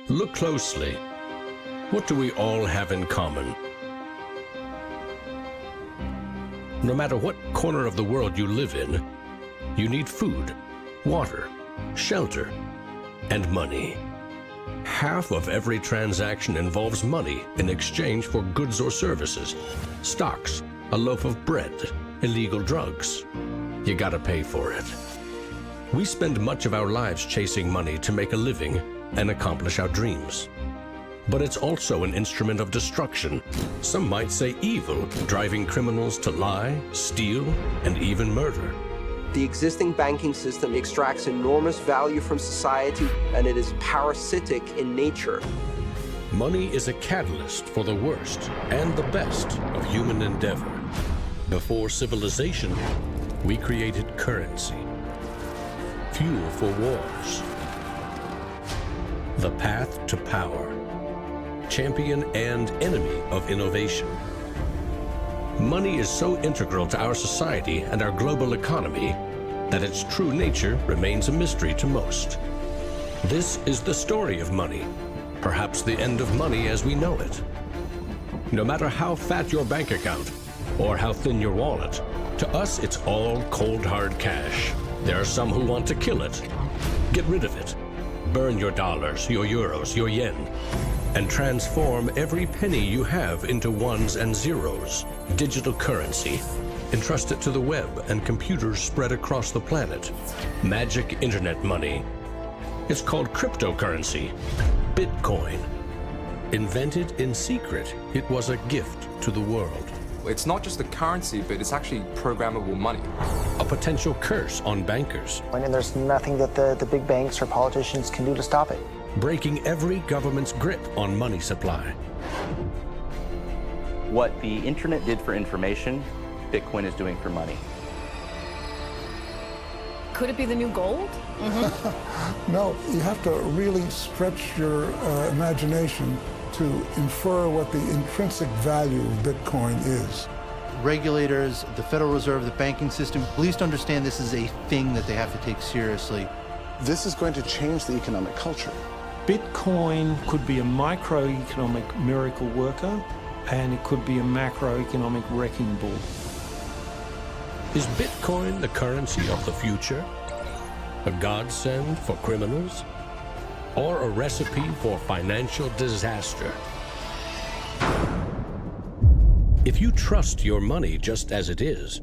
Look closely. What do we all have in common? No matter what corner of the world you live in, you need food, water, shelter, and money. Half of every transaction involves money in exchange for goods or services, stocks, a loaf of bread, illegal drugs. You gotta pay for it. We spend much of our lives chasing money to make a living and accomplish our dreams. But it's also an instrument of destruction. Some might say evil, driving criminals to lie, steal, and even murder. The existing banking system extracts enormous value from society, and it is parasitic in nature. Money is a catalyst for the worst and the best of human endeavor. Before civilization, we created currency, fuel for wars, the path to power, champion and enemy of innovation. Money is so integral to our society and our global economy that its true nature remains a mystery to most. This is the story of money, perhaps the end of money as we know it. No matter how fat your bank account or how thin your wallet, to us it's all cold hard cash. There are some who want to kill it. Get rid of it. Burn your dollars, your euros, your yen, and transform every penny you have into ones and zeros. Digital currency. Entrust it to the web and computers spread across the planet. Magic internet money. It's called cryptocurrency. Bitcoin. Invented in secret, it was a gift to the world. It's not just a currency, but it's actually programmable money. A potential curse on bankers. And there's nothing that the big banks or politicians can do to stop it. Breaking every government's grip on money supply. What the internet did for information, Bitcoin is doing for money. Could it be the new gold? No, you have to really stretch your imagination to infer what the intrinsic value of Bitcoin is. Regulators, the Federal Reserve, the banking system, at least understand this is a thing that they have to take seriously. This is going to change the economic culture. Bitcoin could be a microeconomic miracle worker, and it could be a macroeconomic wrecking ball. Is Bitcoin the currency of the future? A godsend for criminals? Or a recipe for financial disaster? If you trust your money just as it is,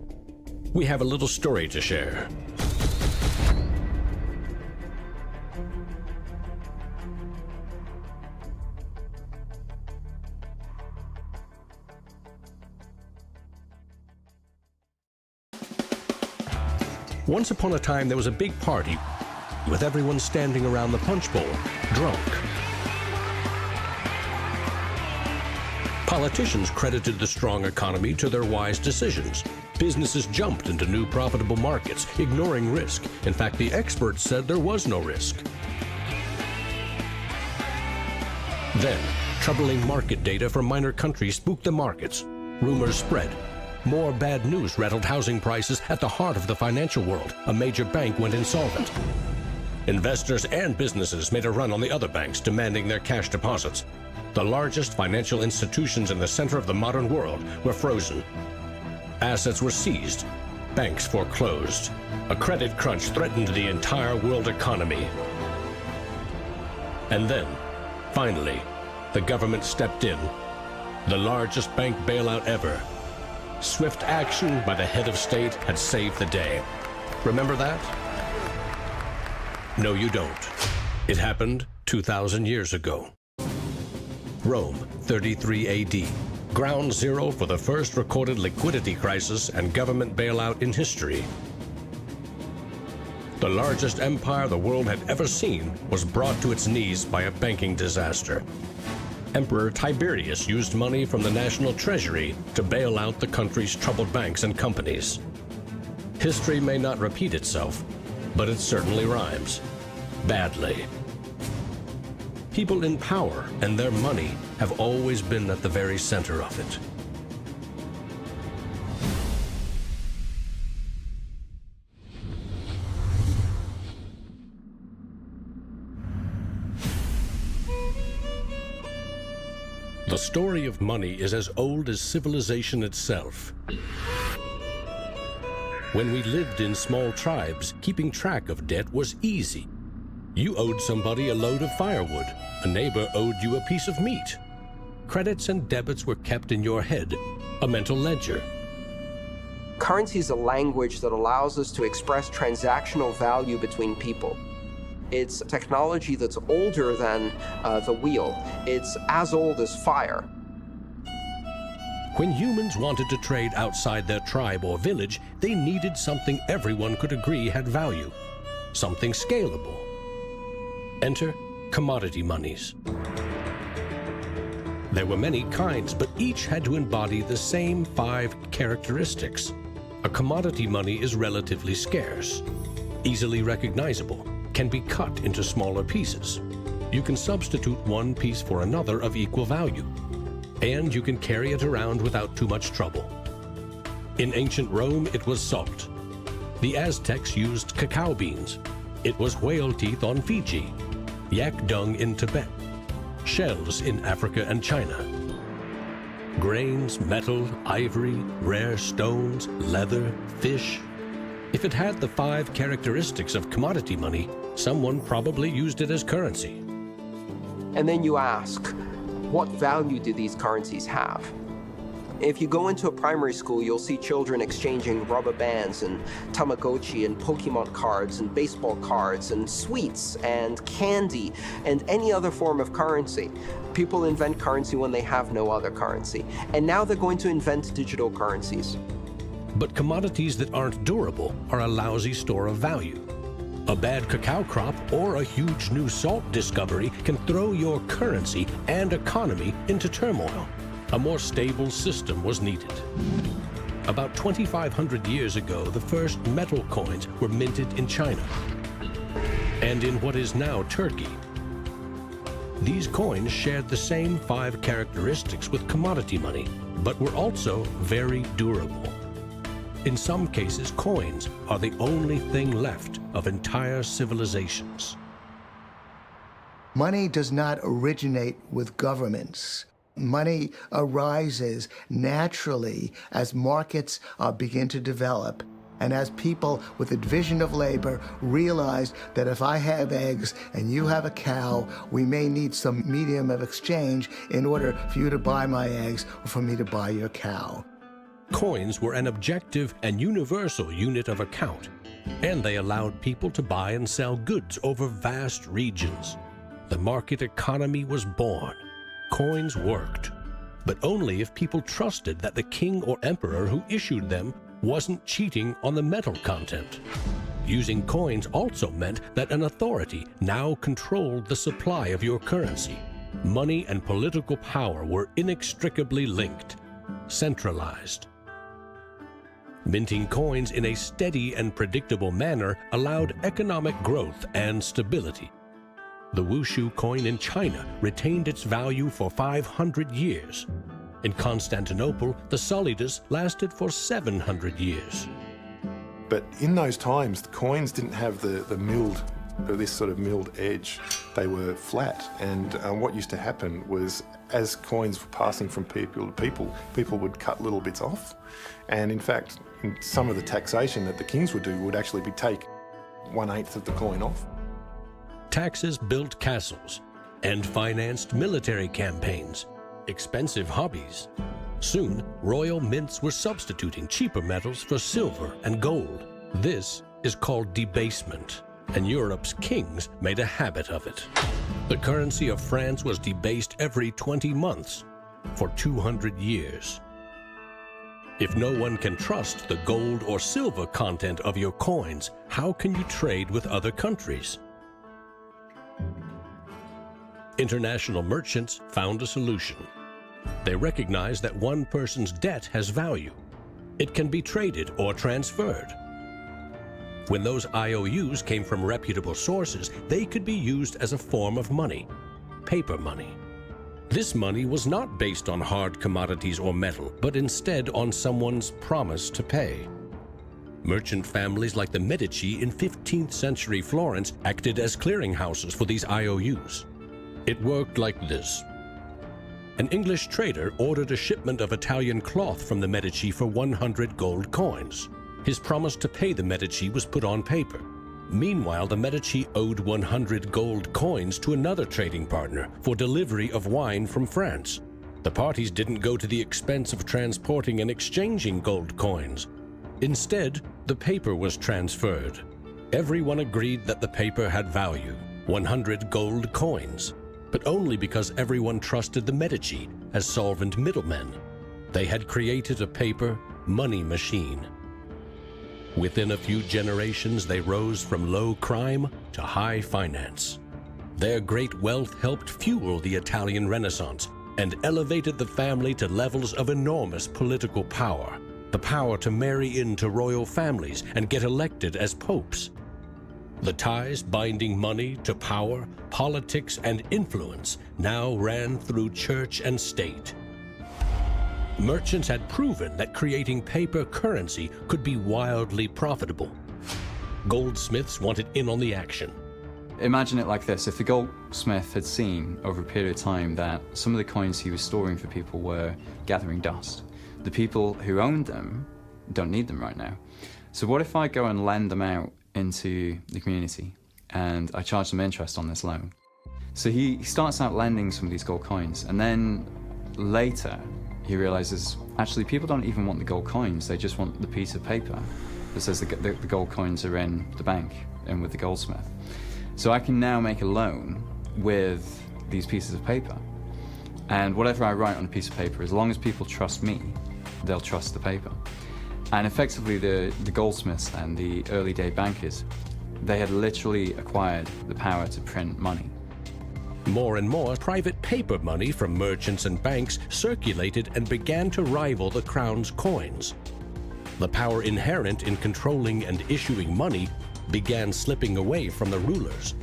we have a little story to share. Once upon a time, there was a big party with everyone standing around the punch bowl, drunk. Politicians credited the strong economy to their wise decisions. Businesses jumped into new profitable markets, ignoring risk. In fact, the experts said there was no risk. Then, troubling market data from minor countries spooked the markets. Rumors spread. More bad news rattled housing prices at the heart of the financial world. A major bank went insolvent. Investors and businesses made a run on the other banks, demanding their cash deposits. The largest financial institutions in the center of the modern world were frozen. Assets were seized. Banks foreclosed. A credit crunch threatened the entire world economy. And then, finally, the government stepped in. The largest bank bailout ever. Swift action by the head of state had saved the day. Remember that? No, you don't. It happened 2,000 years ago. Rome, 33 AD. Ground zero for the first recorded liquidity crisis and government bailout in history. The largest empire the world had ever seen was brought to its knees by a banking disaster. Emperor Tiberius used money from the national treasury to bail out the country's troubled banks and companies. History may not repeat itself, but it certainly rhymes. Badly. People in power and their money have always been at the very center of it. The story of money is as old as civilization itself. When we lived in small tribes, keeping track of debt was easy. You owed somebody a load of firewood. A neighbor owed you a piece of meat. Credits and debits were kept in your head, a mental ledger. Currency is a language that allows us to express transactional value between people. It's technology that's older than the wheel. It's as old as fire. When humans wanted to trade outside their tribe or village, they needed something everyone could agree had value, something scalable. Enter commodity monies. There were many kinds, but each had to embody the same 5 characteristics. A commodity money is relatively scarce, easily recognizable, can be cut into smaller pieces. You can substitute one piece for another of equal value, and you can carry it around without too much trouble. In ancient Rome, it was salt. The Aztecs used cacao beans. It was whale teeth on Fiji, yak dung in Tibet, shells in Africa and China. Grains, metal, ivory, rare stones, leather, fish. If it had the 5 characteristics of commodity money, someone probably used it as currency. And then you ask, what value do these currencies have? If you go into a primary school, you'll see children exchanging rubber bands and Tamagotchi and Pokemon cards and baseball cards and sweets and candy and any other form of currency. People invent currency when they have no other currency. And now they're going to invent digital currencies. But commodities that aren't durable are a lousy store of value. A bad cacao crop or a huge new salt discovery can throw your currency and economy into turmoil. A more stable system was needed. About 2,500 years ago, the first metal coins were minted in China and in what is now Turkey. These coins shared the same 5 characteristics with commodity money, but were also very durable. In some cases, coins are the only thing left of entire civilizations. Money does not originate with governments. Money arises naturally as markets begin to develop and as people with a division of labor realize that if I have eggs and you have a cow, we may need some medium of exchange in order for you to buy my eggs or for me to buy your cow. Coins were an objective and universal unit of account, and they allowed people to buy and sell goods over vast regions. The market economy was born. Coins worked, but only if people trusted that the king or emperor who issued them wasn't cheating on the metal content. Using coins also meant that an authority now controlled the supply of your currency. Money and political power were inextricably linked, centralized. Minting coins in a steady and predictable manner allowed economic growth and stability. The Wushu coin in China retained its value for 500 years. In Constantinople, the solidas lasted for 700 years. But in those times, the coins didn't have the milled, this sort of milled edge. They were flat, and what used to happen was as coins were passing from people to people, people would cut little bits off. And in fact, in some of the taxation that the kings would do would actually be take 1/8 of the coin off. Taxes built castles and financed military campaigns, expensive hobbies. Soon, royal mints were substituting cheaper metals for silver and gold. This is called debasement, and Europe's kings made a habit of it. The currency of France was debased every 20 months for 200 years. If no one can trust the gold or silver content of your coins, how can you trade with other countries? International merchants found a solution. They recognized that one person's debt has value. It can be traded or transferred. When those IOUs came from reputable sources, they could be used as a form of money, paper money. This money was not based on hard commodities or metal, but instead on someone's promise to pay. Merchant families like the Medici in 15th century Florence acted as clearinghouses for these IOUs. It worked like this. an English trader ordered a shipment of Italian cloth from the Medici for 100 gold coins. His promise to pay the Medici was put on paper. Meanwhile, the Medici owed 100 gold coins to another trading partner for delivery of wine from France. The parties didn't go to the expense of transporting and exchanging gold coins. Instead, the paper was transferred. Everyone agreed that the paper had value, 100 gold coins, but only because everyone trusted the Medici as solvent middlemen. They had created a paper money machine. Within a few generations, they rose from low crime to high finance. Their great wealth helped fuel the Italian Renaissance and elevated the family to levels of enormous political power. The power to marry into royal families and get elected as popes. The ties binding money to power, politics, and influence now ran through church and state. Merchants had proven that creating paper currency could be wildly profitable. Goldsmiths wanted in on the action. Imagine it like this: if the goldsmith had seen over a period of time that some of the coins he was storing for people were gathering dust, the people who owned them don't need them right now. So what if I go and lend them out into the community and I charge them interest on this loan? So he starts out lending some of these gold coins, and then later he realizes actually people don't even want the gold coins, they just want the piece of paper that says the gold coins are in the bank and with the goldsmith. So I can now make a loan with these pieces of paper, and whatever I write on a piece of paper, as long as people trust me, they'll trust the paper. And effectively the goldsmiths and the early day bankers, they had literally acquired the power to print money. More and more private paper money from merchants and banks circulated and began to rival the crown's coins. The power inherent in controlling and issuing money began slipping away from the rulers.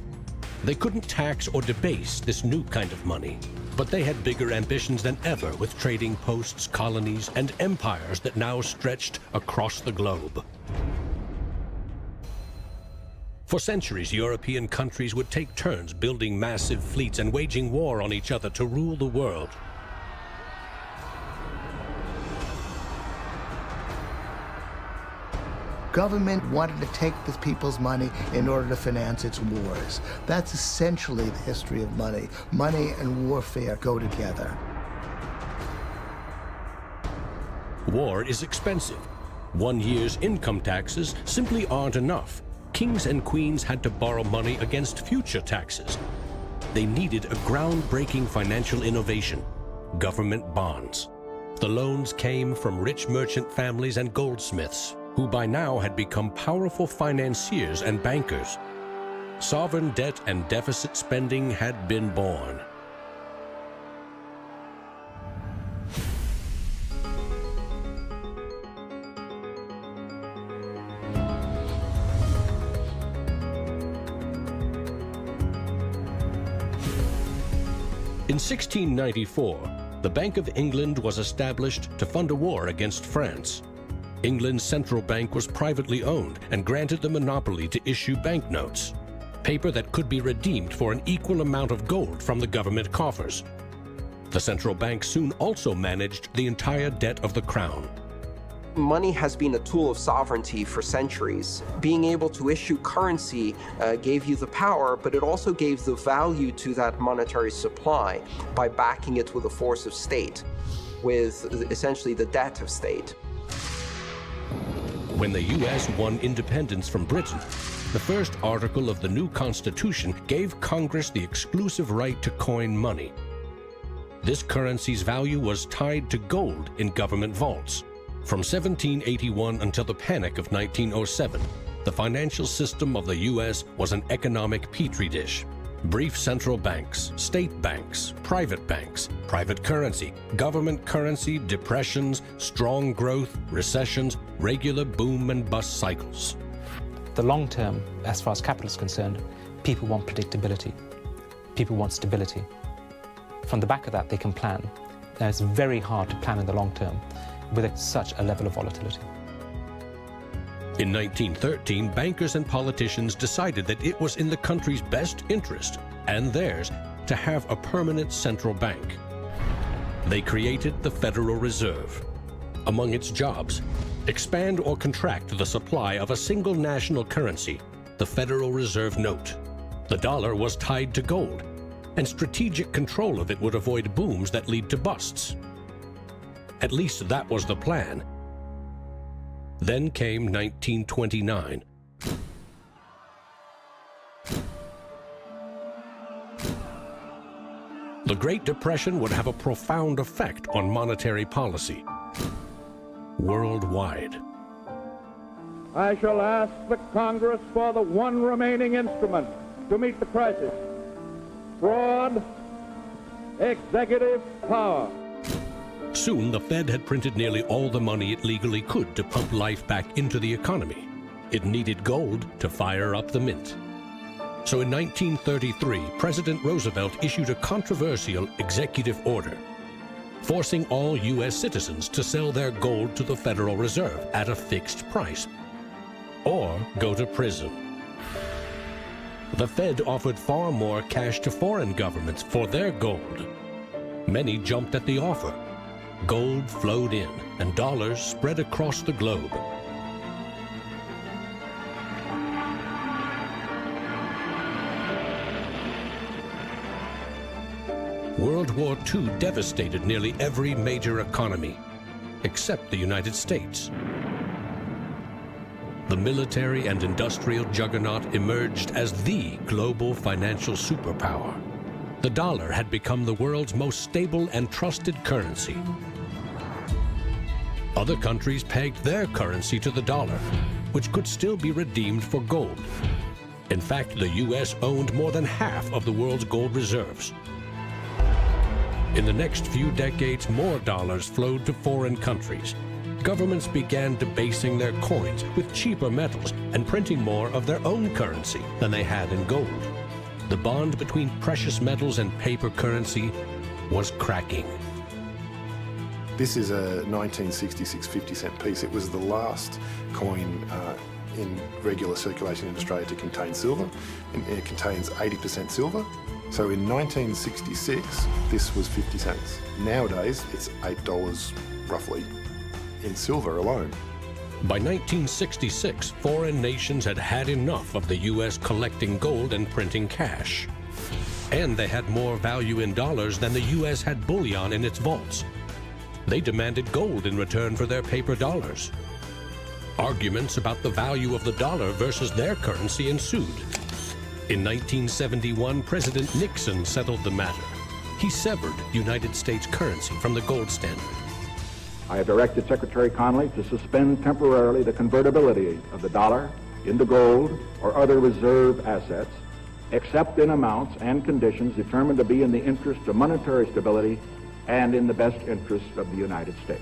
They couldn't tax or debase this new kind of money, but they had bigger ambitions than ever with trading posts, colonies, and empires that now stretched across the globe. For centuries, European countries would take turns building massive fleets and waging war on each other to rule the world. Government wanted to take the people's money in order to finance its wars. That's essentially the history of money. Money and warfare go together. War is expensive. 1 year's income taxes simply aren't enough. Kings and queens had to borrow money against future taxes. They needed a groundbreaking financial innovation: government bonds. The loans came from rich merchant families and goldsmiths, who by now had become powerful financiers and bankers. Sovereign debt and deficit spending had been born. In 1694, the Bank of England was established to fund a war against France. England's central bank was privately owned and granted the monopoly to issue banknotes, paper that could be redeemed for an equal amount of gold from the government coffers. The central bank soon also managed the entire debt of the crown. Money has been a tool of sovereignty for centuries. Being able to issue currency gave you the power, but it also gave the value to that monetary supply by backing it with a force of state, with essentially the debt of state. When the U.S. won independence from Britain, the first article of the new Constitution gave Congress the exclusive right to coin money. This currency's value was tied to gold in government vaults. From 1781 until the Panic of 1907, the financial system of the U.S. was an economic petri dish. Brief central banks, state banks, private currency, government currency, depressions, strong growth, recessions, regular boom and bust cycles. The long term, as far as capital is concerned, people want predictability. People want stability. From the back of that, they can plan. Now, it's very hard to plan in the long term with such a level of volatility. In 1913, bankers and politicians decided that it was in the country's best interest, and theirs, to have a permanent central bank. They created the Federal Reserve. Among its jobs, expand or contract the supply of a single national currency, the Federal Reserve note. The dollar was tied to gold, and strategic control of it would avoid booms that lead to busts. At least that was the plan. Then came 1929. The Great Depression would have a profound effect on monetary policy worldwide. I shall ask the Congress for the one remaining instrument to meet the crisis: broad executive power. Soon, the Fed had printed nearly all the money it legally could to pump life back into the economy. It needed gold to fire up the mint. So in 1933, President Roosevelt issued a controversial executive order, forcing all U.S. citizens to sell their gold to the Federal Reserve at a fixed price, or go to prison. The Fed offered far more cash to foreign governments for their gold. Many jumped at the offer. Gold flowed in, and dollars spread across the globe. World War II devastated nearly every major economy, except the United States. The military and industrial juggernaut emerged as the global financial superpower. The dollar had become the world's most stable and trusted currency. Other countries pegged their currency to the dollar, which could still be redeemed for gold. In fact, the U.S. owned more than half of the world's gold reserves. In the next few decades, more dollars flowed to foreign countries. Governments began debasing their coins with cheaper metals and printing more of their own currency than they had in gold. The bond between precious metals and paper currency was cracking. This is a 1966 50-cent piece. It was the last coin in regular circulation in Australia to contain silver. It contains 80% silver. So in 1966, this was 50 cents. Nowadays, it's $8 roughly in silver alone. By 1966, foreign nations had had enough of the U.S. collecting gold and printing cash. And they had more value in dollars than the U.S. had bullion in its vaults. They demanded gold in return for their paper dollars. Arguments about the value of the dollar versus their currency ensued. In 1971, President Nixon settled the matter. He severed United States currency from the gold standard. I have directed Secretary Connally to suspend temporarily the convertibility of the dollar into gold or other reserve assets, except in amounts and conditions determined to be in the interest of monetary stability and in the best interest of the United States.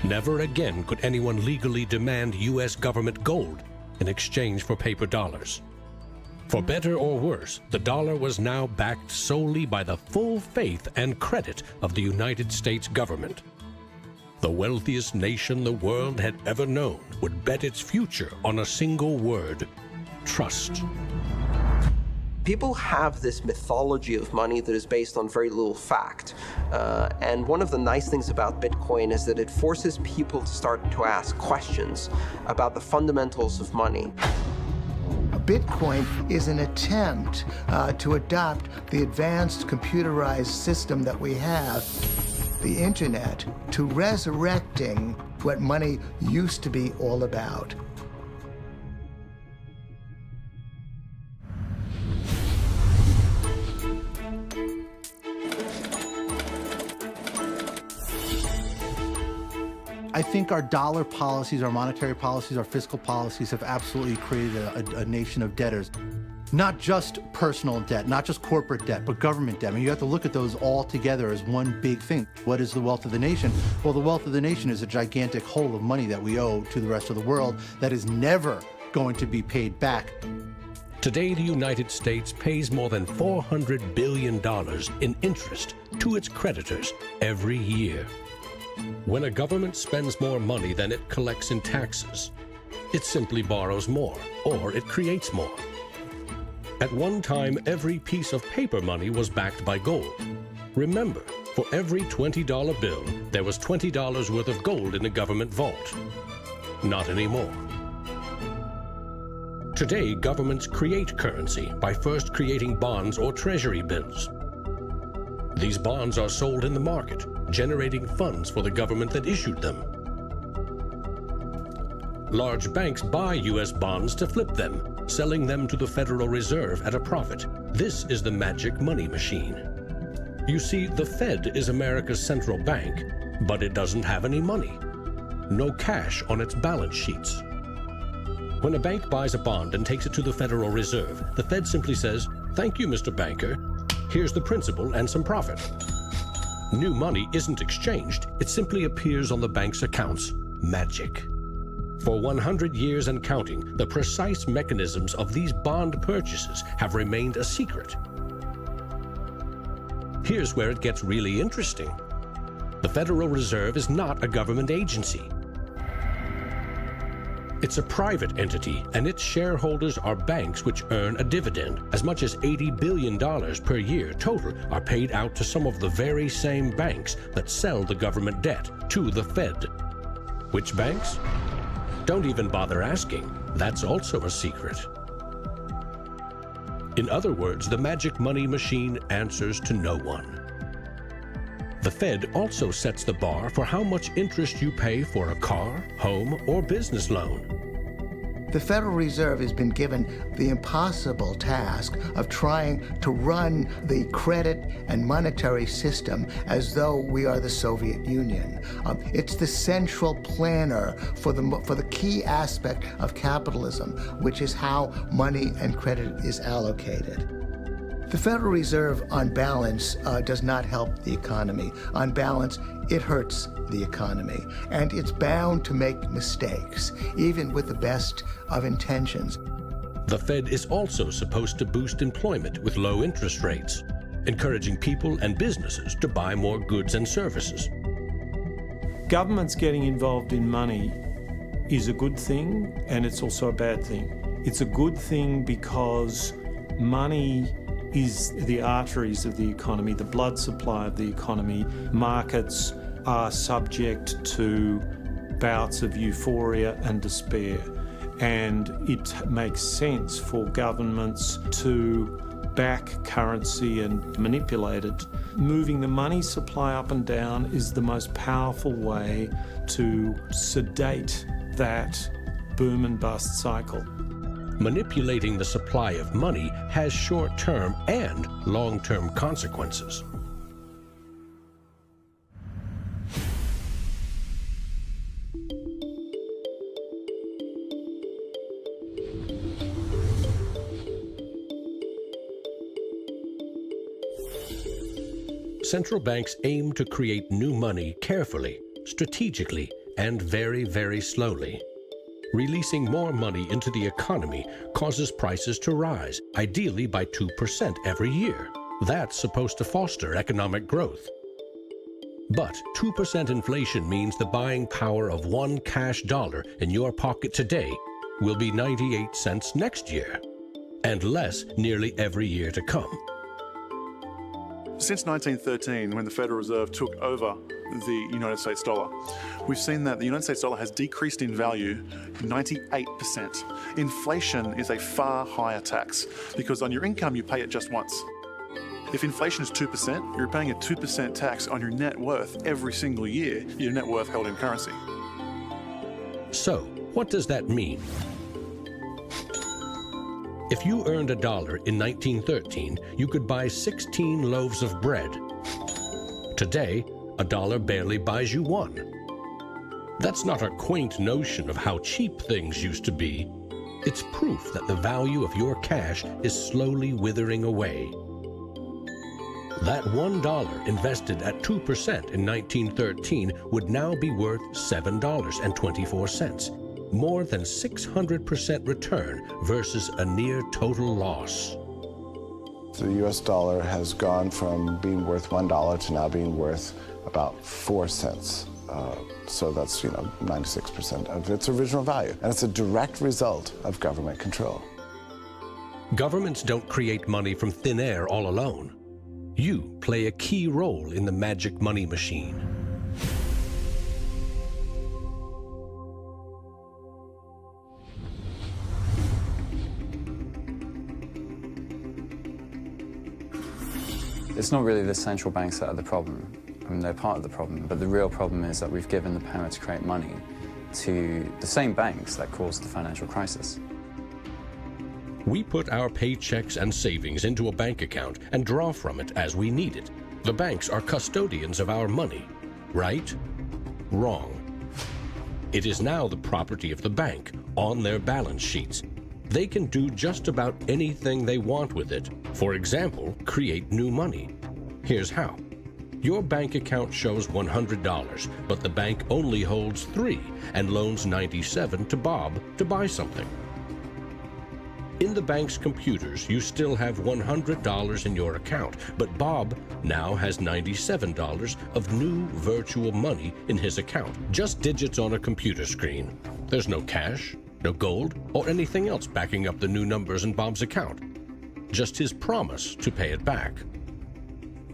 Never again could anyone legally demand U.S. government gold in exchange for paper dollars. For better or worse, the dollar was now backed solely by the full faith and credit of the United States government. The wealthiest nation the world had ever known would bet its future on a single word: trust. People have this mythology of money that is based on very little fact. And one of the nice things about Bitcoin is that it forces people to start to ask questions about the fundamentals of money. Bitcoin is an attempt to adopt the advanced computerized system that we have, the internet, to resurrecting what money used to be all about. I think our dollar policies, our monetary policies, our fiscal policies have absolutely created a nation of debtors. Not just personal debt, not just corporate debt, but government debt. I mean, you have to look at those all together as one big thing. What is the wealth of the nation? Well, the wealth of the nation is a gigantic hole of money that we owe to the rest of the world that is never going to be paid back. Today, the United States pays more than $400 billion in interest to its creditors every year. When a government spends more money than it collects in taxes, it simply borrows more, or it creates more. At one time, every piece of paper money was backed by gold. Remember, For every $20 bill, there was $20 worth of gold in the government vault. Not anymore. Today, governments create currency by first creating bonds or treasury bills. These bonds are sold in the market, generating funds for the government that issued them. Large banks buy U.S. bonds to flip them, selling them to the Federal Reserve at a profit. This is the magic money machine. You see, the Fed is America's central bank, but it doesn't have any money. No cash on its balance sheets. When a bank buys a bond and takes it to the Federal Reserve, the Fed simply says, "Thank you, Mr. Banker. Here's the principal and some profit." New money isn't exchanged. It simply appears on the bank's accounts. Magic. For 100 years and counting, the precise mechanisms of these bond purchases have remained a secret. Here's where it gets really interesting. The Federal Reserve is not a government agency. It's a private entity, and its shareholders are banks which earn a dividend. As much as $80 billion per year total are paid out to some of the very same banks that sell the government debt to the Fed. Which banks? Don't even bother asking. That's also a secret. In other words, the magic money machine answers to no one. The Fed also sets the bar for how much interest you pay for a car, home, or business loan. The Federal Reserve has been given the impossible task of trying to run the credit and monetary system as though we are the Soviet Union. It's the central planner for the key aspect of capitalism, which is how money and credit is allocated. The Federal Reserve, on balance, does not help the economy. On balance, it hurts the economy. And it's bound to make mistakes, even with the best of intentions. The Fed is also supposed to boost employment with low interest rates, encouraging people and businesses to buy more goods and services. Governments getting involved in money is a good thing, and it's also a bad thing. It's a good thing because money is the arteries of the economy, the blood supply of the economy. Markets are subject to bouts of euphoria and despair, and it makes sense for governments to back currency and manipulate it. Moving the money supply up and down is the most powerful way to sedate that boom and bust cycle. Manipulating the supply of money has short-term and long-term consequences. Central banks aim to create new money carefully, strategically, and very, very slowly. Releasing more money into the economy causes prices to rise, ideally by 2% every year. That's supposed to foster economic growth. But 2% inflation means the buying power of one cash dollar in your pocket today will be 98 cents next year, and less nearly every year to come. Since 1913, when the Federal Reserve took over the United States dollar, we've seen that the United States dollar has decreased in value 98%. Inflation is a far higher tax because on your income you pay it just once. If inflation is 2%, you're paying a 2% tax on your net worth every single year, your net worth held in currency. So, what does that mean? If you earned $1 in 1913, you could buy 16 loaves of bread. Today, $1 barely buys you one. That's not a quaint notion of how cheap things used to be. It's proof that the value of your cash is slowly withering away. That $1 invested at 2% in 1913 would now be worth $7.24. More than 600% return versus a near total loss. The US dollar has gone from being worth $1 to now being worth about 4 cents. So that's, 96% of its original value. And it's a direct result of government control. Governments don't create money from thin air all alone. You play a key role in the magic money machine. It's not really the central banks that are the problem. I mean, they're part of the problem, but the real problem is that we've given the power to create money to the same banks that caused the financial crisis. We put our paychecks and savings into a bank account and draw from it as we need it. The banks are custodians of our money, right? Wrong. It is now the property of the bank on their balance sheets. They can do just about anything they want with it. For example, create new money. Here's how. Your bank account shows $100, but the bank only holds $3 and loans $97 to Bob to buy something. In the bank's computers, you still have $100 in your account, but Bob now has $97 of new virtual money in his account. Just digits on a computer screen. There's no cash, no gold, or anything else backing up the new numbers in Bob's account. Just his promise to pay it back.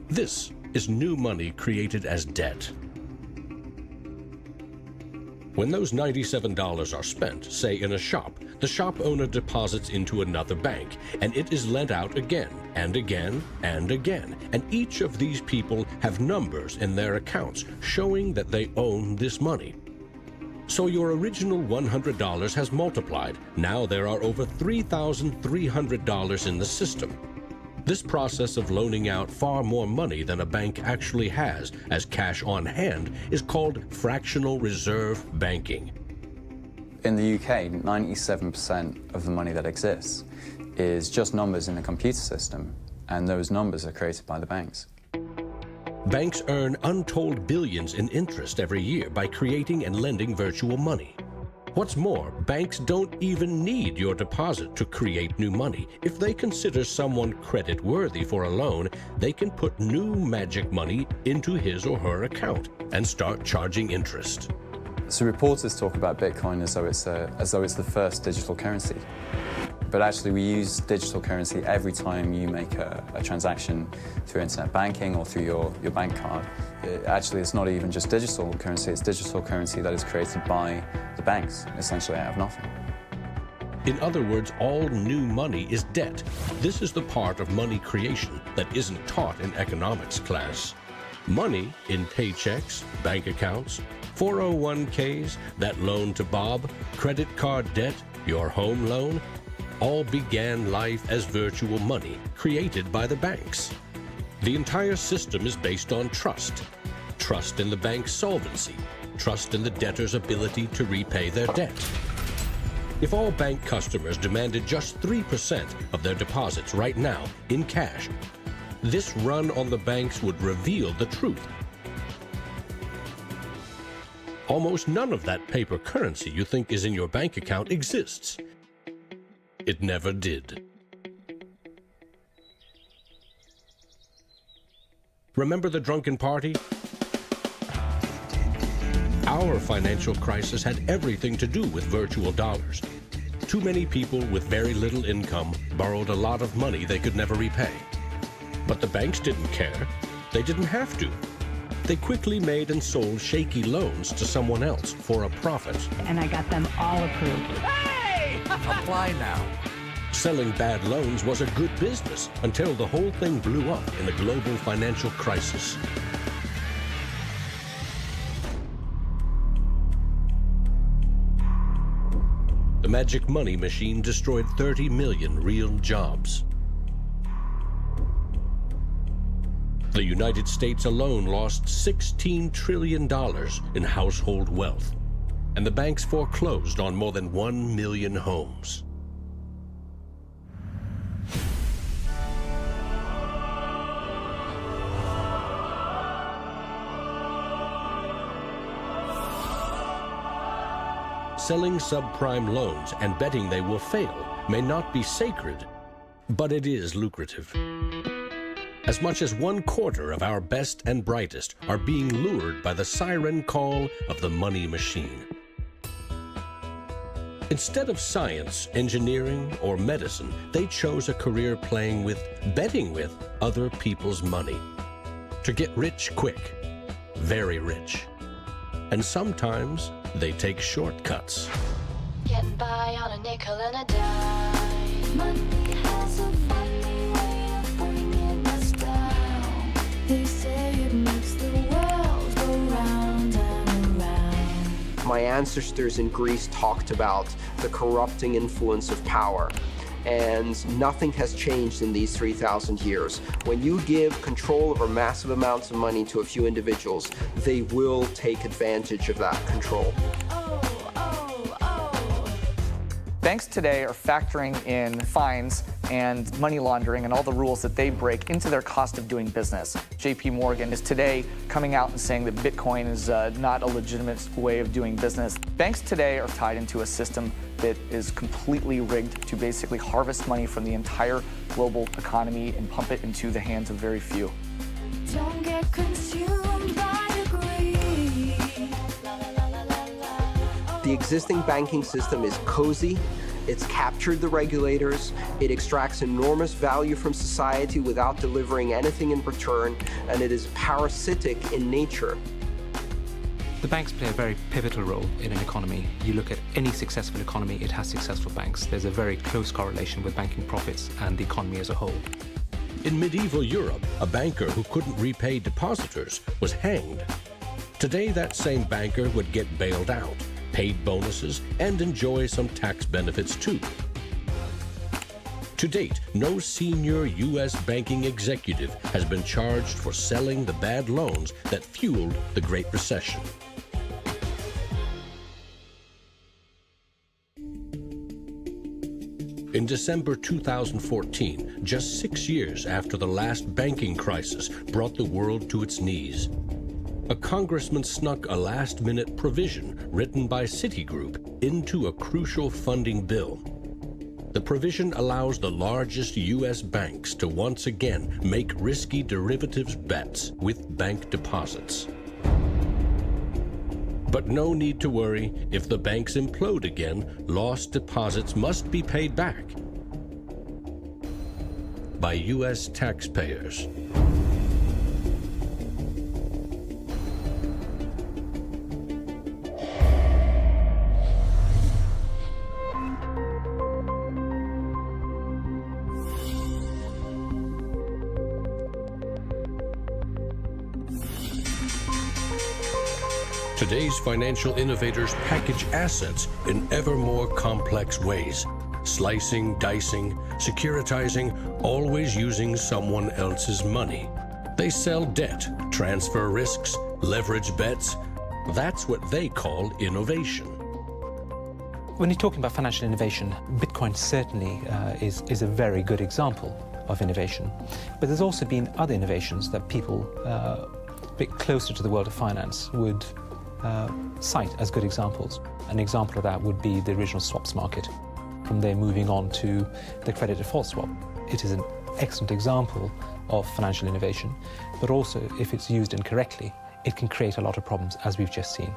This is new money created as debt. When those $97 are spent, say in a shop, the shop owner deposits into another bank, and it is lent out again, and again, and again. And each of these people have numbers in their accounts showing that they own this money. So your original $100 has multiplied. Now there are over $3,300 in the system. This process of loaning out far more money than a bank actually has as cash on hand is called fractional reserve banking. In the UK, 97% of the money that exists is just numbers in a computer system, and those numbers are created by the banks. Banks earn untold billions in interest every year by creating and lending virtual money. What's more, banks don't even need your deposit to create new money. If they consider someone credit-worthy for a loan, they can put new magic money into his or her account and start charging interest. So reporters talk about Bitcoin as though it's the first digital currency. But actually we use digital currency every time you make a transaction through internet banking or through your bank card. Actually, it's not even just digital currency, it's digital currency that is created by the banks, essentially out of nothing. In other words, all new money is debt. This is the part of money creation that isn't taught in economics class. Money in paychecks, bank accounts, 401ks, that loan to Bob, credit card debt, your home loan, all began life as virtual money created by the banks. The entire system is based on trust. Trust in the bank's solvency. Trust in the debtor's ability to repay their debt. If all bank customers demanded just 3% of their deposits right now in cash, this run on the banks would reveal the truth. Almost none of that paper currency you think is in your bank account exists. It never did. Remember the drunken party? Our financial crisis had everything to do with virtual dollars. Too many people with very little income borrowed a lot of money they could never repay. But the banks didn't care. They didn't have to. They quickly made and sold shaky loans to someone else for a profit. And I got them all approved. Hey! Apply now. Selling bad loans was a good business until the whole thing blew up in the global financial crisis. The magic money machine destroyed 30 million real jobs. The United States alone lost $16 trillion in household wealth, and the banks foreclosed on more than 1 million homes. Selling subprime loans and betting they will fail may not be sacred, but it is lucrative. As much as 1/4 of our best and brightest are being lured by the siren call of the money machine. Instead of science, engineering, or medicine, they chose a career betting with other people's money. To get rich quick, very rich. And sometimes they take shortcuts. Getting by on a nickel and a dime. Money has a funny way of bringing us down. They say it makes the world go round and around. My ancestors in Greece talked about the corrupting influence of power. And nothing has changed in these 3,000 years. When you give control over massive amounts of money to a few individuals, they will take advantage of that control. Banks today are factoring in fines and money laundering and all the rules that they break into their cost of doing business. JP Morgan is today coming out and saying that Bitcoin is not a legitimate way of doing business. Banks today are tied into a system that is completely rigged to basically harvest money from the entire global economy and pump it into the hands of very few. Don't get consumed by greed. The existing banking system is cozy, it's captured the regulators, it extracts enormous value from society without delivering anything in return, and it is parasitic in nature. The banks play a very pivotal role in an economy. You look at any successful economy, it has successful banks. There's a very close correlation with banking profits and the economy as a whole. In medieval Europe, a banker who couldn't repay depositors was hanged. Today, that same banker would get bailed out, paid bonuses, and enjoy some tax benefits too. To date, no senior U.S. banking executive has been charged for selling the bad loans that fueled the Great Recession. In December 2014, just 6 years after the last banking crisis brought the world to its knees, a congressman snuck a last-minute provision written by Citigroup into a crucial funding bill. The provision allows the largest U.S. banks to once again make risky derivatives bets with bank deposits. But no need to worry. If the banks implode again, lost deposits must be paid back by U.S. taxpayers. Today's financial innovators package assets in ever more complex ways, slicing, dicing, securitizing, always using someone else's money. They sell debt, transfer risks, leverage bets. That's what they call innovation. When you're talking about financial innovation, Bitcoin certainly is a very good example of innovation. But there's also been other innovations that people a bit closer to the world of finance would cite as good examples. An example of that would be the original swaps market. From there moving on to the credit default swap. It is an excellent example of financial innovation, but also if it's used incorrectly, it can create a lot of problems, as we've just seen.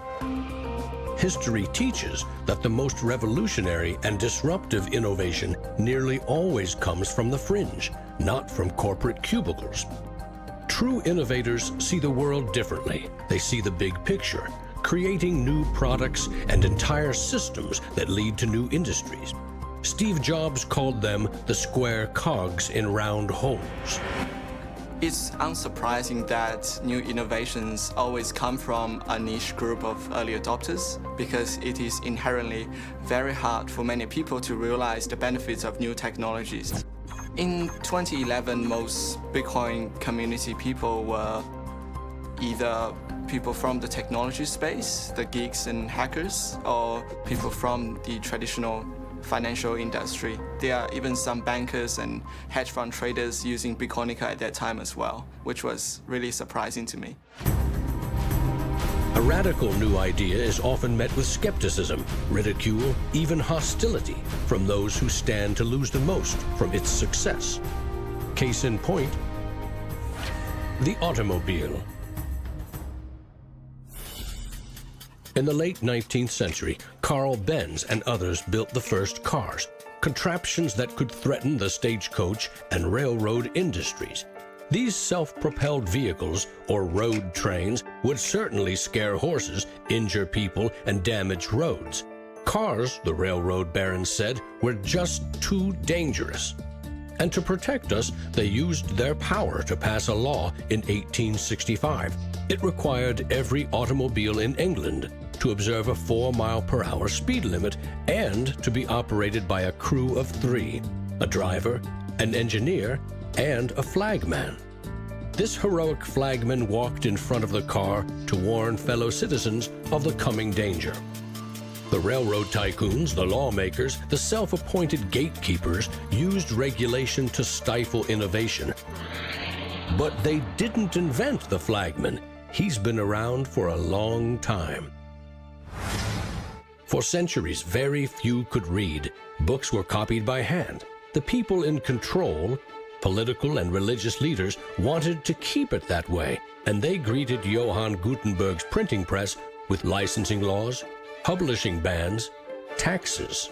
History teaches that the most revolutionary and disruptive innovation nearly always comes from the fringe, not from corporate cubicles. True innovators see the world differently. They see the big picture, creating new products and entire systems that lead to new industries. Steve Jobs called them the square cogs in round holes. It's unsurprising that new innovations always come from a niche group of early adopters because it is inherently very hard for many people to realize the benefits of new technologies. In 2011, most Bitcoin community people were either people from the technology space, the geeks and hackers, or people from the traditional financial industry. There are even some bankers and hedge fund traders using Bitcoinica at that time as well, which was really surprising to me. A radical new idea is often met with skepticism, ridicule, even hostility from those who stand to lose the most from its success. Case in point, the automobile. In the late 19th century, Carl Benz and others built the first cars, contraptions that could threaten the stagecoach and railroad industries. These self-propelled vehicles, or road trains, would certainly scare horses, injure people, and damage roads. Cars, the railroad barons said, were just too dangerous. And to protect us, they used their power to pass a law in 1865. It required every automobile in England to observe a 4-mile-per-hour speed limit and to be operated by a crew of 3, a driver, an engineer, and a flagman. This heroic flagman walked in front of the car to warn fellow citizens of the coming danger. The railroad tycoons, the lawmakers, the self-appointed gatekeepers used regulation to stifle innovation. But they didn't invent the flagman. He's been around for a long time. For centuries, very few could read. Books were copied by hand. The people in control, political and religious leaders, wanted to keep it that way, and they greeted Johann Gutenberg's printing press with licensing laws, publishing bans, taxes.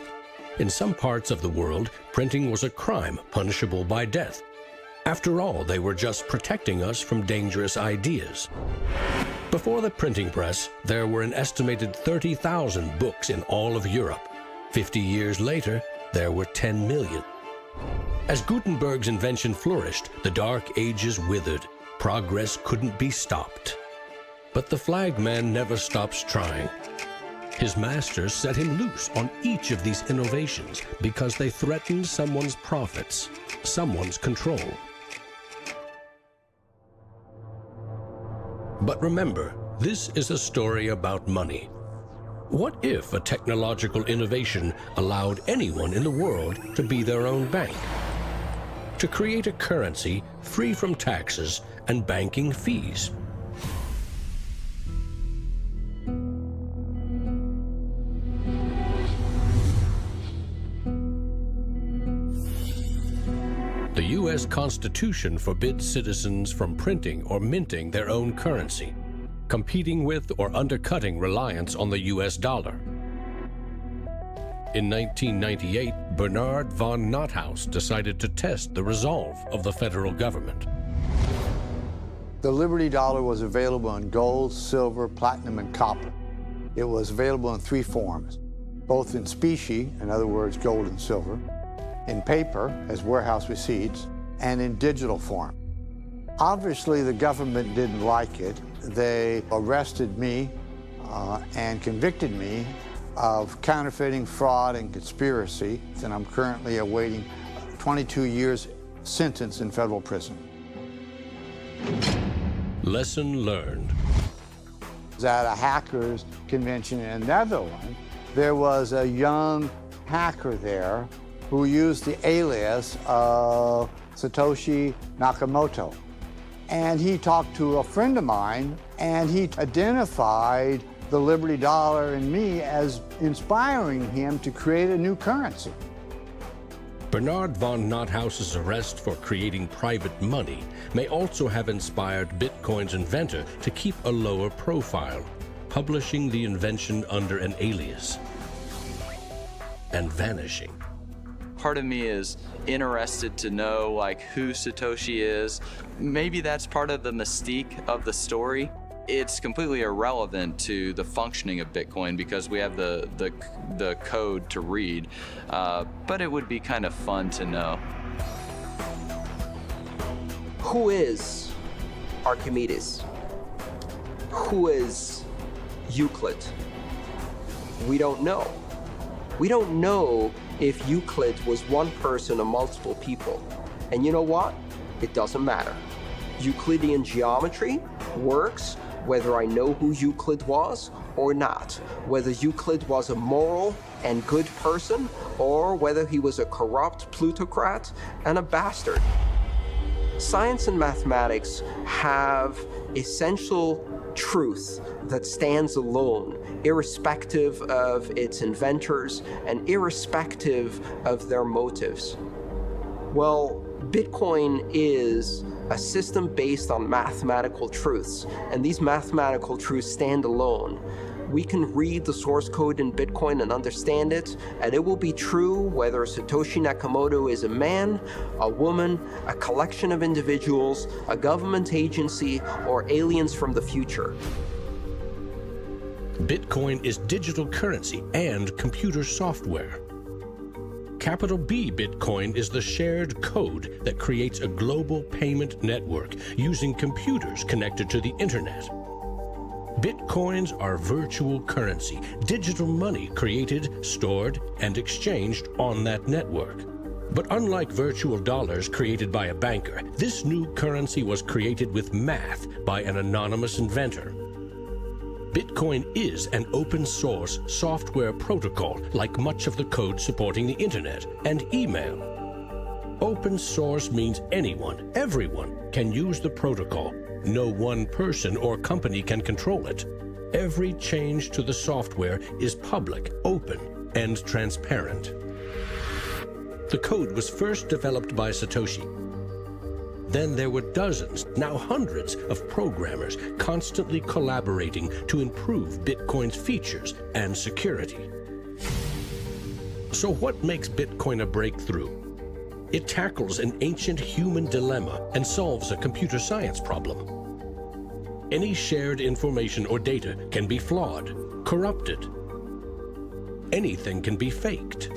In some parts of the world, printing was a crime punishable by death. After all, they were just protecting us from dangerous ideas. Before the printing press, there were an estimated 30,000 books in all of Europe. 50 years later, there were 10 million. As Gutenberg's invention flourished, the Dark Ages withered. Progress couldn't be stopped. But the flagman never stops trying. His masters set him loose on each of these innovations because they threatened someone's profits, someone's control. But remember, this is a story about money. What if a technological innovation allowed anyone in the world to be their own bank? To create a currency free from taxes and banking fees? The U.S. Constitution forbids citizens from printing or minting their own currency, competing with or undercutting reliance on the U.S. dollar. In 1998, Bernard von Nothaus decided to test the resolve of the federal government. The Liberty Dollar was available in gold, silver, platinum, and copper. It was available in 3 forms, both in specie, in other words, gold and silver, in paper, as warehouse receipts, and in digital form. Obviously, the government didn't like it. They arrested me and convicted me of counterfeiting, fraud, and conspiracy, and I'm currently awaiting 22 years sentence in federal prison. Lesson learned. At a hackers convention in the Netherlands, there was a young hacker there who used the alias of Satoshi Nakamoto. And he talked to a friend of mine, and he identified the Liberty Dollar and me as inspiring him to create a new currency. Bernard von Nothaus's arrest for creating private money may also have inspired Bitcoin's inventor to keep a lower profile, publishing the invention under an alias and vanishing. Part of me is interested to know who Satoshi is. Maybe that's part of the mystique of the story. It's completely irrelevant to the functioning of Bitcoin because we have the code to read, but it would be kind of fun to know. Who is Archimedes? Who is Euclid? We don't know. We don't know if Euclid was one person or multiple people. And you know what? It doesn't matter. Euclidean geometry works whether I know who Euclid was or not, whether Euclid was a moral and good person or whether he was a corrupt plutocrat and a bastard. Science and mathematics have essential truth that stands alone, irrespective of its inventors and irrespective of their motives. Well, Bitcoin is a system based on mathematical truths, and these mathematical truths stand alone. We can read the source code in Bitcoin and understand it, and it will be true whether Satoshi Nakamoto is a man, a woman, a collection of individuals, a government agency, or aliens from the future. Bitcoin is digital currency and computer software. Capital B Bitcoin is the shared code that creates a global payment network using computers connected to the internet. Bitcoins are virtual currency, digital money created, stored, and exchanged on that network. But unlike virtual dollars created by a banker, this new currency was created with math by an anonymous inventor. Bitcoin is an open-source software protocol like much of the code supporting the internet and email. Open source means anyone, everyone, can use the protocol. No one person or company can control it. Every change to the software is public, open, and transparent. The code was first developed by Satoshi. Then there were dozens, now hundreds, of programmers constantly collaborating to improve Bitcoin's features and security. So what makes Bitcoin a breakthrough? It tackles an ancient human dilemma and solves a computer science problem. Any shared information or data can be flawed, corrupted. Anything can be faked.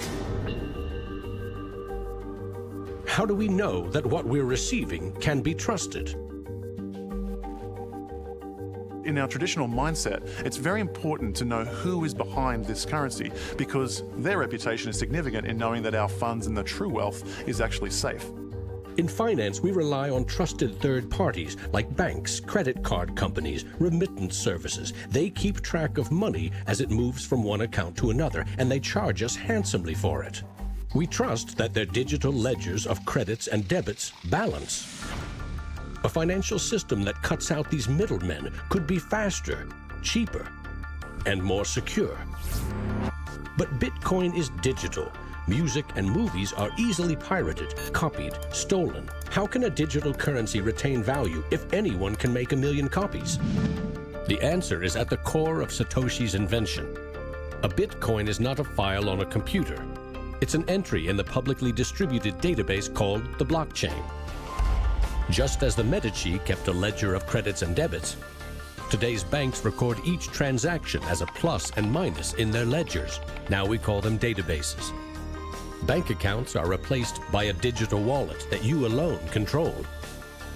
How do we know that what we're receiving can be trusted? In our traditional mindset, it's very important to know who is behind this currency because their reputation is significant in knowing that our funds and the true wealth is actually safe. In finance, we rely on trusted third parties like banks, credit card companies, remittance services. They keep track of money as it moves from one account to another, and they charge us handsomely for it. We trust that their digital ledgers of credits and debits balance. A financial system that cuts out these middlemen could be faster, cheaper, and more secure. But Bitcoin is digital. Music and movies are easily pirated, copied, stolen. How can a digital currency retain value if anyone can make 1 million copies? The answer is at the core of Satoshi's invention. A Bitcoin is not a file on a computer. It's an entry in the publicly distributed database called the blockchain. Just as the Medici kept a ledger of credits and debits, today's banks record each transaction as a plus and minus in their ledgers. Now we call them databases. Bank accounts are replaced by a digital wallet that you alone control.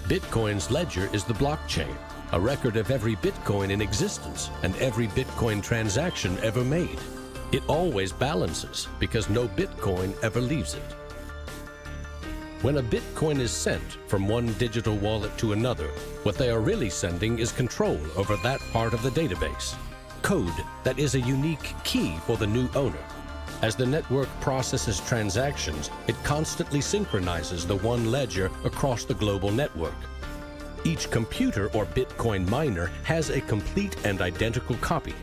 Bitcoin's ledger is the blockchain, a record of every Bitcoin in existence and every Bitcoin transaction ever made. It always balances because no Bitcoin ever leaves it. When a Bitcoin is sent from one digital wallet to another, what they are really sending is control over that part of the database. Code that is a unique key for the new owner. As the network processes transactions, it constantly synchronizes the one ledger across the global network. Each computer or Bitcoin miner has a complete and identical copy.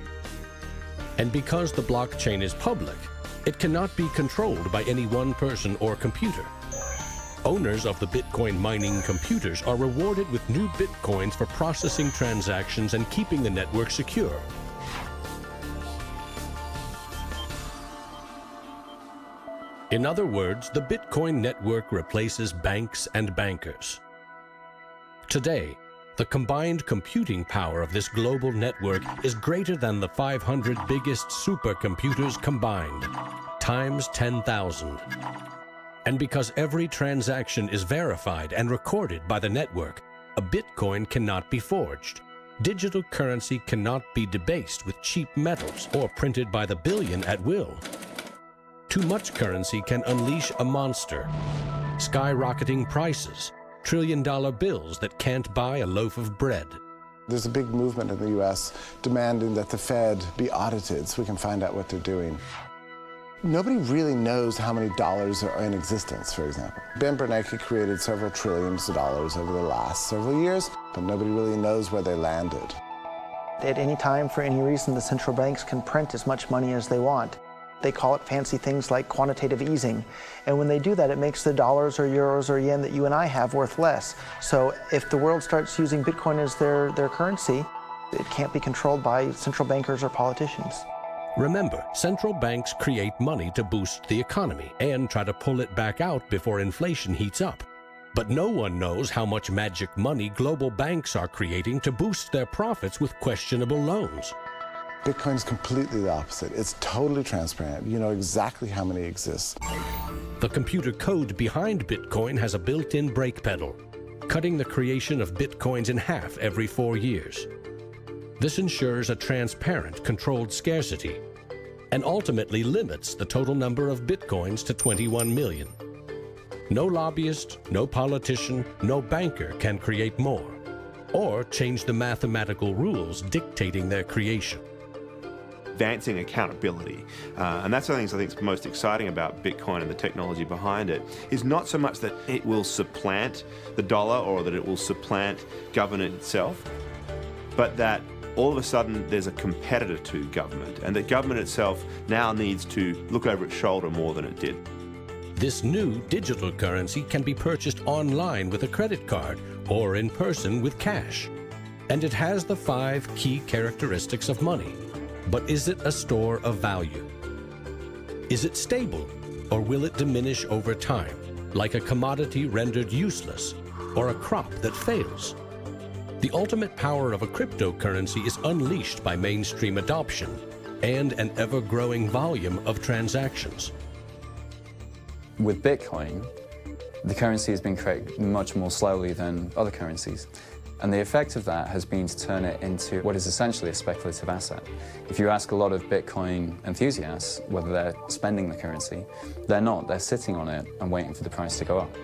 And because the blockchain is public, it cannot be controlled by any one person or computer. Owners of the Bitcoin mining computers are rewarded with new Bitcoins for processing transactions and keeping the network secure. In other words, the Bitcoin network replaces banks and bankers. Today, the combined computing power of this global network is greater than the 500 biggest supercomputers combined, times 10,000. And because every transaction is verified and recorded by the network, a Bitcoin cannot be forged. Digital currency cannot be debased with cheap metals or printed by the billion at will. Too much currency can unleash a monster, skyrocketing prices, trillion-dollar bills that can't buy a loaf of bread. There's a big movement in the U.S. demanding that the Fed be audited so we can find out what they're doing. Nobody really knows how many dollars are in existence, for example. Ben Bernanke created several trillions of dollars over the last several years, but nobody really knows where they landed. At any time, for any reason, the central banks can print as much money as they want. They call it fancy things like quantitative easing. And when they do that, it makes the dollars or euros or yen that you and I have worth less. So if the world starts using Bitcoin as their currency, It can't be controlled by central bankers or politicians. Remember, central banks create money to boost the economy and try to pull it back out before inflation heats up. But no one knows how much magic money global banks are creating to boost their profits with questionable loans. Bitcoin is completely the opposite. It's totally transparent. You know exactly how many exist. The computer code behind Bitcoin has a built-in brake pedal, cutting the creation of Bitcoins in half every 4 years. This ensures a transparent, controlled scarcity and ultimately limits the total number of Bitcoins to 21 million. No lobbyist, no politician, no banker can create more or change the mathematical rules dictating their creation. Advancing accountability. And that's one of the things I think is most exciting about Bitcoin and the technology behind it, is not so much that it will supplant the dollar or that it will supplant government itself, but that all of a sudden there's a competitor to government, and that government itself now needs to look over its shoulder more than it did. This new digital currency can be purchased online with a credit card or in person with cash. And it has the 5 key characteristics of money. But is it a store of value? Is it stable, or will it diminish over time, like a commodity rendered useless or a crop that fails? The ultimate power of a cryptocurrency is unleashed by mainstream adoption and an ever-growing volume of transactions. With Bitcoin, the currency has been created much more slowly than other currencies. And the effect of that has been to turn it into what is essentially a speculative asset. If you ask a lot of Bitcoin enthusiasts whether they're spending the currency, they're not. They're sitting on it and waiting for the price to go up.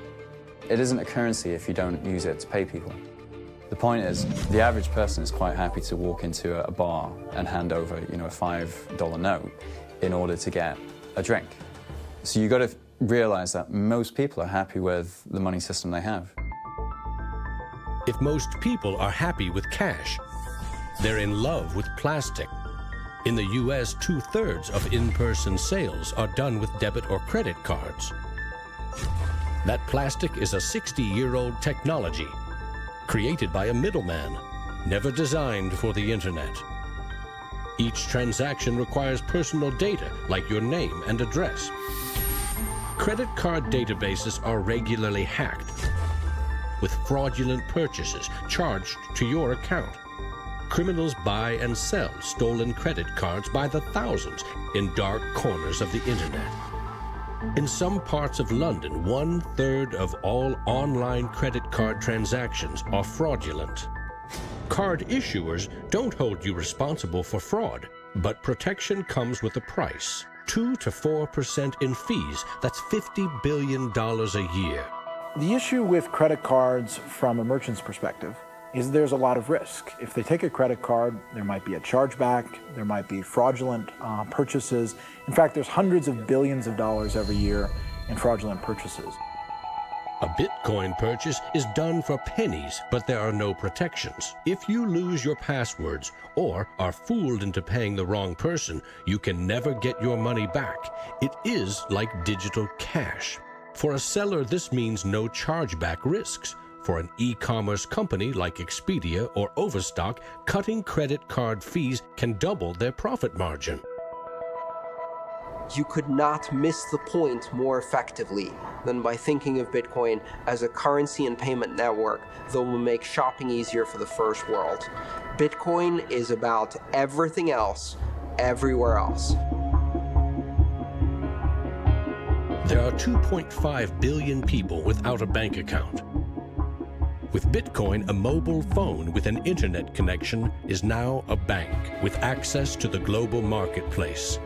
It isn't a currency if you don't use it to pay people. The point is, the average person is quite happy to walk into a bar and hand over, a $5 note in order to get a drink. So you've got to realize that most people are happy with the money system they have. If most people are happy with cash, they're in love with plastic. In the US, 2/3 of in-person sales are done with debit or credit cards. That plastic is a 60-year-old technology, created by a middleman, never designed for the internet. Each transaction requires personal data, like your name and address. Credit card databases are regularly hacked, with fraudulent purchases charged to your account. Criminals buy and sell stolen credit cards by the thousands in dark corners of the internet. In some parts of London, 1/3 of all online credit card transactions are fraudulent. Card issuers don't hold you responsible for fraud, but protection comes with a price. 2 to 4% in fees. That's $50 billion a year. The issue with credit cards from a merchant's perspective is there's a lot of risk. If they take a credit card, there might be a chargeback, there might be fraudulent purchases. In fact, there's hundreds of billions of dollars every year in fraudulent purchases. A Bitcoin purchase is done for pennies, but there are no protections. If you lose your passwords or are fooled into paying the wrong person, you can never get your money back. It is like digital cash. For a seller, this means no chargeback risks. For an e-commerce company like Expedia or Overstock, cutting credit card fees can double their profit margin. You could not miss the point more effectively than by thinking of Bitcoin as a currency and payment network that will make shopping easier for the first world. Bitcoin is about everything else, everywhere else. There are 2.5 billion people without a bank account. With Bitcoin, a mobile phone with an internet connection is now a bank with access to the global marketplace.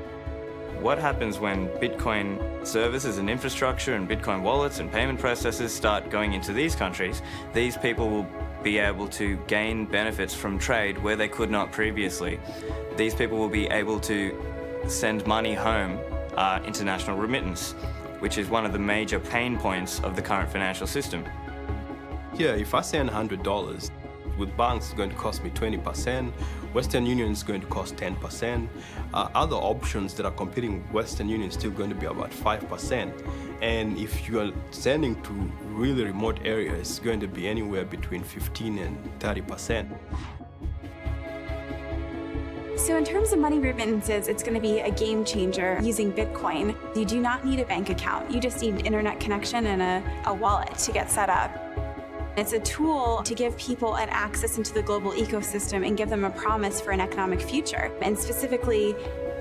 What happens when Bitcoin services and infrastructure and Bitcoin wallets and payment processors start going into these countries? These people will be able to gain benefits from trade where they could not previously. These people will be able to send money home, international remittance, which is one of the major pain points of the current financial system. Here, if I send $100, with banks it's going to cost me 20%, Western Union is going to cost 10%, other options that are competing with Western Union is still going to be about 5%. And if you are sending to really remote areas, it's going to be anywhere between 15 and 30%. So in terms of money remittances, it's going to be a game changer using Bitcoin. You do not need a bank account. You just need an internet connection and a wallet to get set up. It's a tool to give people an access into the global ecosystem and give them a promise for an economic future, and specifically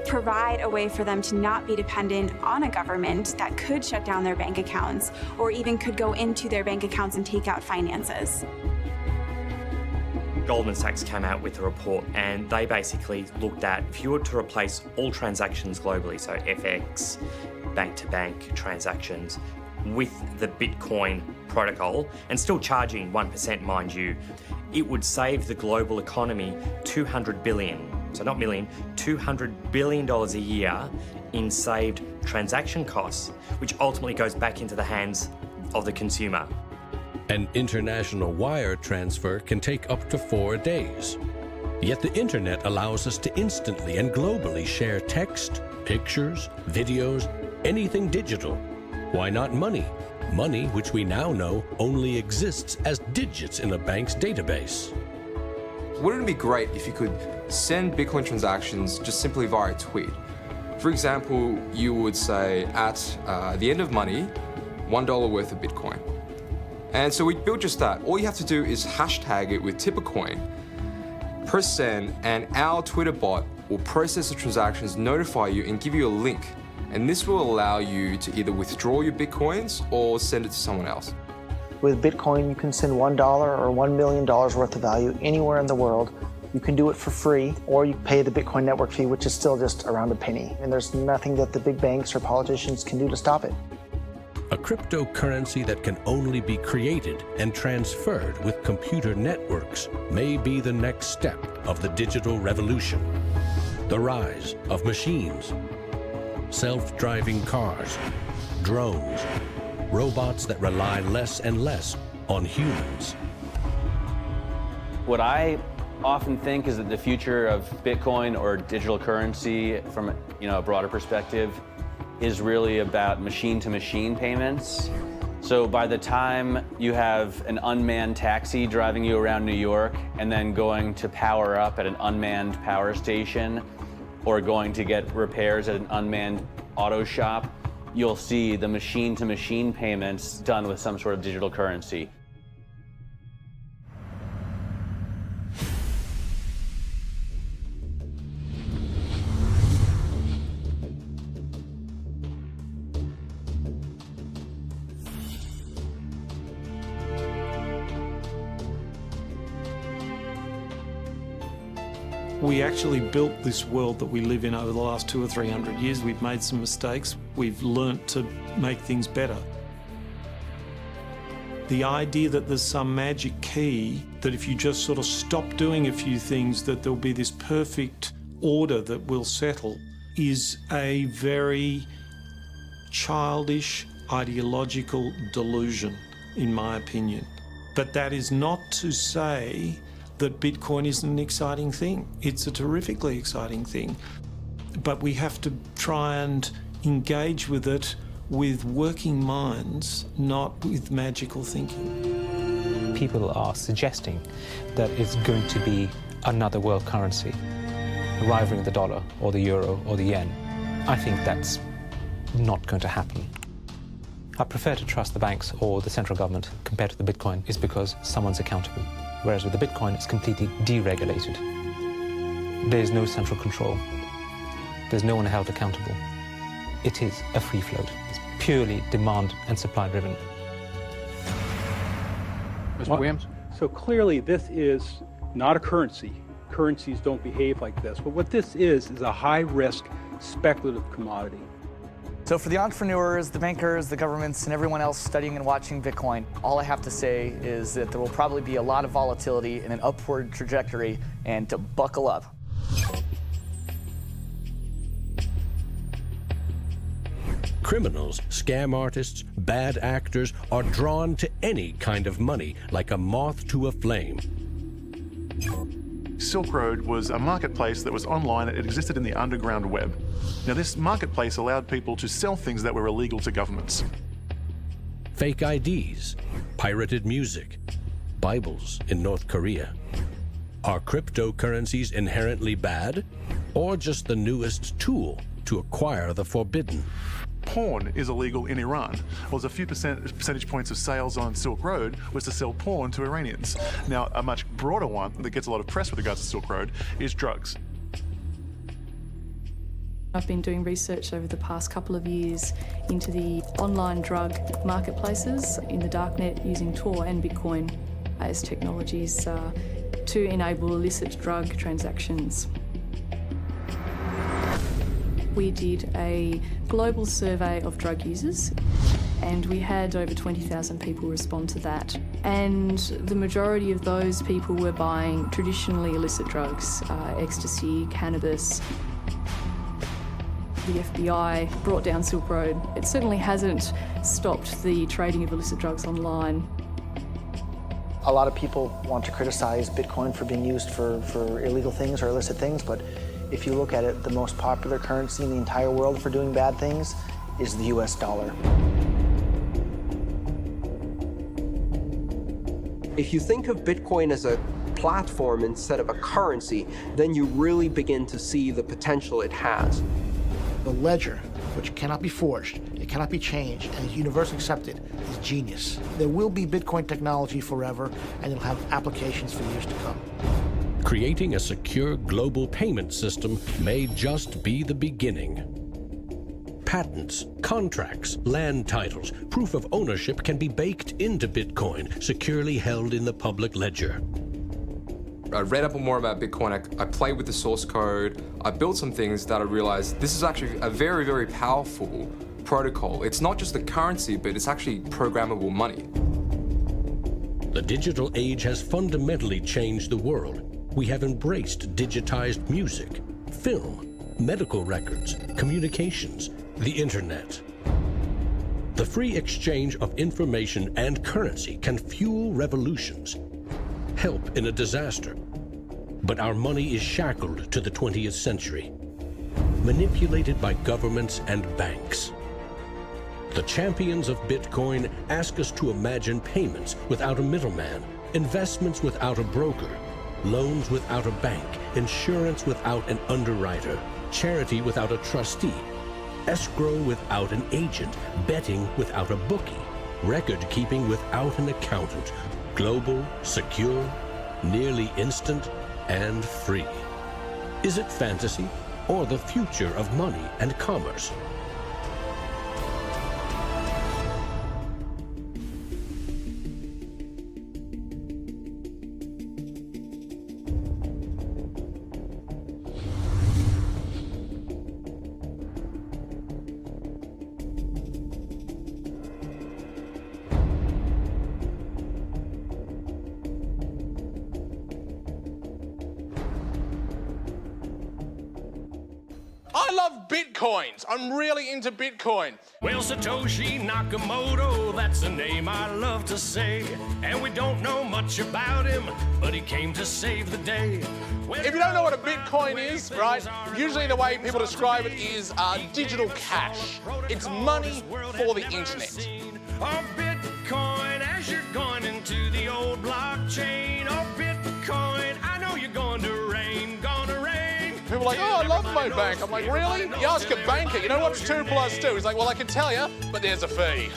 provide a way for them to not be dependent on a government that could shut down their bank accounts or even could go into their bank accounts and take out finances. Goldman Sachs came out with a report and they basically looked at if you were to replace all transactions globally, so FX, bank-to-bank transactions, with the Bitcoin protocol, and still charging 1%, mind you, it would save the global economy $200 billion, so not million, $200 billion a year in saved transaction costs, which ultimately goes back into the hands of the consumer. An international wire transfer can take up to 4 days. Yet the internet allows us to instantly and globally share text, pictures, videos, anything digital. Why not money? Money, which we now know only exists as digits in a bank's database. Wouldn't it be great if you could send Bitcoin transactions just simply via a tweet? For example, you would say at the end of money, $1 worth of Bitcoin. And so we built just that. All you have to do is hashtag it with Tippercoin, press send, and our Twitter bot will process the transactions, notify you, and give you a link. And this will allow you to either withdraw your Bitcoins or send it to someone else. With Bitcoin, you can send $1 or $1 million worth of value anywhere in the world. You can do it for free, or you pay the Bitcoin network fee, which is still just around a penny. And there's nothing that the big banks or politicians can do to stop it. A cryptocurrency that can only be created and transferred with computer networks may be the next step of the digital revolution. The rise of machines, self-driving cars, drones, robots that rely less and less on humans. What I often think is that the future of Bitcoin or digital currency from a broader perspective is really about machine-to-machine payments. So by the time you have an unmanned taxi driving you around New York and then going to power up at an unmanned power station or going to get repairs at an unmanned auto shop, you'll see the machine-to-machine payments done with some sort of digital currency. We actually built this world that we live in over the last 200 or 300 years. We've made some mistakes. We've learnt to make things better. The idea that there's some magic key, that if you just sort of stop doing a few things, that there'll be this perfect order that will settle, is a very childish, ideological delusion, in my opinion. But that is not to say that Bitcoin isn't an exciting thing. It's a terrifically exciting thing. But we have to try and engage with it with working minds, not with magical thinking. People are suggesting that it's going to be another world currency, rivaling the dollar or the euro or the yen. I think that's not going to happen. I prefer to trust the banks or the central government compared to the Bitcoin is because someone's accountable. Whereas with the Bitcoin, it's completely deregulated. There's no central control. There's no one held accountable. It is a free float. It's purely demand and supply driven. Mr. Williams? So clearly this is not a currency. Currencies don't behave like this. But what this is a high-risk speculative commodity. So for the entrepreneurs, the bankers, the governments, and everyone else studying and watching Bitcoin, all I have to say is that there will probably be a lot of volatility and an upward trajectory, and to buckle up. Criminals, scam artists, bad actors are drawn to any kind of money like a moth to a flame. Silk Road was a marketplace that was online. It existed in the underground web. Now, this marketplace allowed people to sell things that were illegal to governments. Fake IDs, pirated music, Bibles in North Korea. Are cryptocurrencies inherently bad? or just the newest tool to acquire the forbidden? Porn is illegal in Iran. Well, there's a few percentage points of sales on Silk Road was to sell porn to Iranians. Now, a much broader one that gets a lot of press with regards to Silk Road is drugs. I've been doing research over the past couple of years into the online drug marketplaces in the darknet using Tor and Bitcoin as technologies to enable illicit drug transactions. We did a global survey of drug users, and we had over 20,000 people respond to that. And the majority of those people were buying traditionally illicit drugs, ecstasy, cannabis. The FBI brought down Silk Road. It certainly hasn't stopped the trading of illicit drugs online. A lot of people want to criticize Bitcoin for being used for illegal things or illicit things, but if you look at it, the most popular currency in the entire world for doing bad things is the US dollar. If you think of Bitcoin as a platform instead of a currency, then you really begin to see the potential it has. The ledger, which cannot be forged, it cannot be changed, and is universally accepted, is genius. There will be Bitcoin technology forever, and it'll have applications for years to come. Creating a secure global payment system may just be the beginning. Patents, contracts, land titles, proof of ownership can be baked into Bitcoin, securely held in the public ledger. I read up more about Bitcoin, I played with the source code, I built some things that I realized this is actually a very, very powerful protocol. It's not just a currency, but it's actually programmable money. The digital age has fundamentally changed the world. We have embraced digitized music, film, medical records, communications, the internet. The free exchange of information and currency can fuel revolutions, help in a disaster. But our money is shackled to the 20th century, manipulated by governments and banks. The champions of Bitcoin ask us to imagine payments without a middleman, investments without a broker, loans without a bank, insurance without an underwriter, charity without a trustee, escrow without an agent, betting without a bookie, record keeping without an accountant, global, secure, nearly instant, and free. Is it fantasy or the future of money and commerce? I love Bitcoins. I'm really into Bitcoin. Well, Satoshi Nakamoto, that's a name I love to say. And we don't know much about him, but he came to save the day. If you don't know what a Bitcoin is, right, usually the way people describe it is digital cash. It's money for the internet. Oh, Bitcoin, as you're going into the old blockchain. Oh, Bitcoin, I know you're going to rain, gonna rain. People are like, oh, I love my bank. I'm like, really? You ask a banker, you know what's 2 + 2? He's like, well, I can tell you, but there's a fee.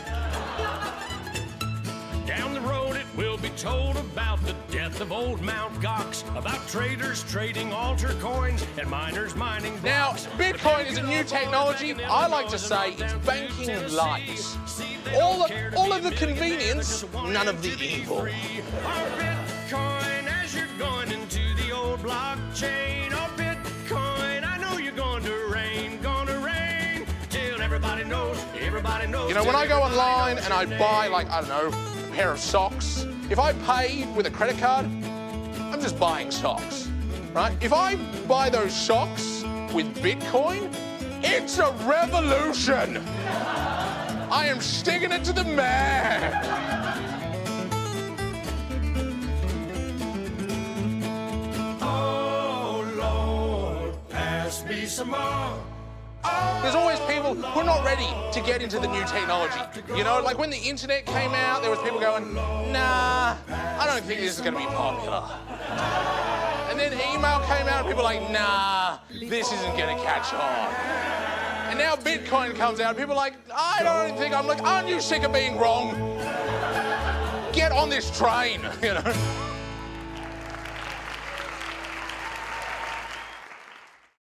Down the road it will be told about the death of old Mt. Gox, about traders trading altar coins and miners mining blocks. Now, Bitcoin is a new technology. I like to say it's banking light. All of the convenience, none of the evil. Bitcoin, as you're going into the old blockchain. Oh, Bitcoin, I know you're going to rain, till everybody knows, You know, when I go online and I buy, like, I don't know, a pair of socks, if I pay with a credit card, I'm just buying socks, right? If I buy those socks with Bitcoin, it's a revolution. I am sticking it to the man. Me some more. There's always people who are not ready to get into the new technology. You know, like when the internet came out, there was people going, nah, I don't think this is going to be popular. And then email came out and people were like, nah, this isn't going to catch on. And now Bitcoin comes out and people are like, I don't think, I'm like, aren't you sick of being wrong? Get on this train, you know?